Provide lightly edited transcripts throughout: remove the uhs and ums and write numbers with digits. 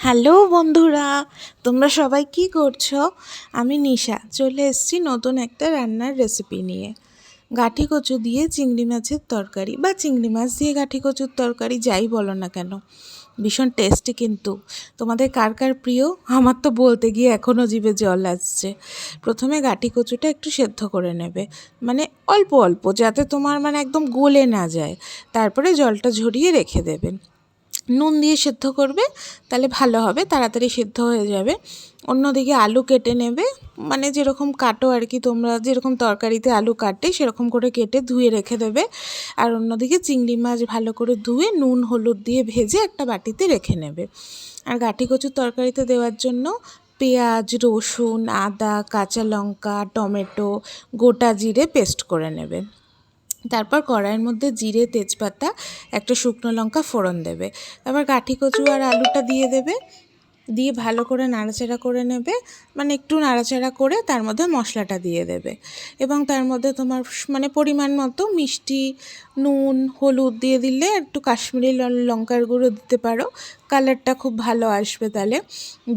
Hello বন্ধুরা, তোমরা সবাই কি করছো? আমি নিশা চলে এসেছি নতুন একটা রান্নার রেসিপি নিয়ে। গাঠি কচু দিয়ে চিংড়ি মাছের তরকারি বা চিংড়ি মাছ দিয়ে গাঠি কচুর তরকারি, যাই বলো না কেন, ভীষণ টেস্টি। কিন্তু তোমাদের কার কার প্রিয়? আমার তো বলতে গিয়ে এখনও জিভে জল আসছে। প্রথমে গাঠি কচুটা একটু সেদ্ধ করে নেবে, মানে অল্প অল্প, যাতে তোমার একদম গলে না যায়। তারপরে জলটা ঝরিয়ে রেখে দেবে। নুন দিয়ে সেদ্ধ করবে, তাহলে ভালো হবে, তাড়াতাড়ি সেদ্ধ হয়ে যাবে। অন্যদিকে আলু কেটে নেবে, যেরকম কাটো আর কি, তোমরা যেরকম তরকারিতে আলু কাটে সেরকম করে কেটে ধুয়ে রেখে দেবে। আর অন্যদিকে চিংড়ি মাছ ভালো করে ধুয়ে নুন হলুদ দিয়ে ভেজে একটা বাটিতে রেখে নেবে। আর গাঠি কচুর তরকারিতে দেওয়ার জন্য পেঁয়াজ, রসুন, আদা, কাঁচা লঙ্কা, টমেটো, গোটা জিরে পেস্ট করে নেবে। তারপর কড়াইয়ের মধ্যে জিরে, তেজপাতা, একটা শুকনো লঙ্কা ফোড়ন দেবে। তারপর গাঠি কচু আর আলুটা দিয়ে দেবে, দিয়ে ভালো করে নাড়াচাড়া করে নেবে। একটু নাড়াচাড়া করে তার মধ্যে মশলাটা দিয়ে দেবে, এবং তার মধ্যে তোমার পরিমাণ মতো মিষ্টি, নুন, হলুদ দিয়ে দিলে একটু কাশ্মীরি লঙ্কার গুঁড়ো দিতে পারো, কালারটা খুব ভালো আসবে। তাহলে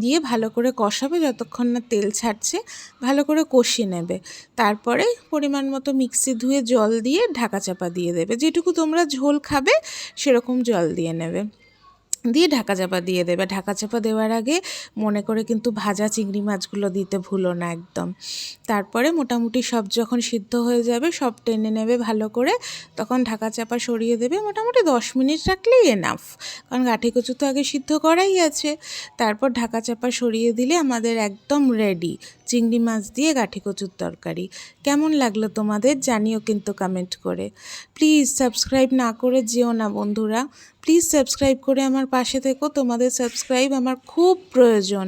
দিয়ে ভালো করে কষাবে যতক্ষণ না তেল ছাড়ছে, ভালো করে কষিয়ে নেবে। তারপরে পরিমাণ মতো মিক্সি ধুয়ে জল দিয়ে ঢাকা চাপা দিয়ে দেবে, যেটুকু তোমরা ঝোল খাবে সেরকম জল দিয়ে নেবে, দিয়ে ঢাকা চাপা দিয়ে দেবে। ঢাকা চাপা দেওয়ার আগে মনে করে কিন্তু ভাজা চিংড়ি মাছগুলো দিতে ভুলো না একদম। তারপরে মোটামুটি সব যখন সিদ্ধ হয়ে যাবে, সব টেনে নেবে ভালো করে, তখন ঢাকা চাপা সরিয়ে দেবে। মোটামুটি 10 মিনিট রাখলেই এনাফ, কারণ গাঠি কচু তো আগে সিদ্ধ করাই আছে। তারপর ঢাকা চাপা সরিয়ে দিলে আমাদের একদম রেডি চিংড়ি মাছ দিয়ে গাঠি কচুর তরকারি। কেমন লাগলো তোমাদের জানিও কিন্তু কমেন্ট করে। প্লিজ সাবস্ক্রাইব না করে যেও না বন্ধুরা, প্লিজ সাবস্ক্রাইব করে আমার পাশে থেকো, তোমাদের সাবস্ক্রাইব আমার খুব প্রয়োজন।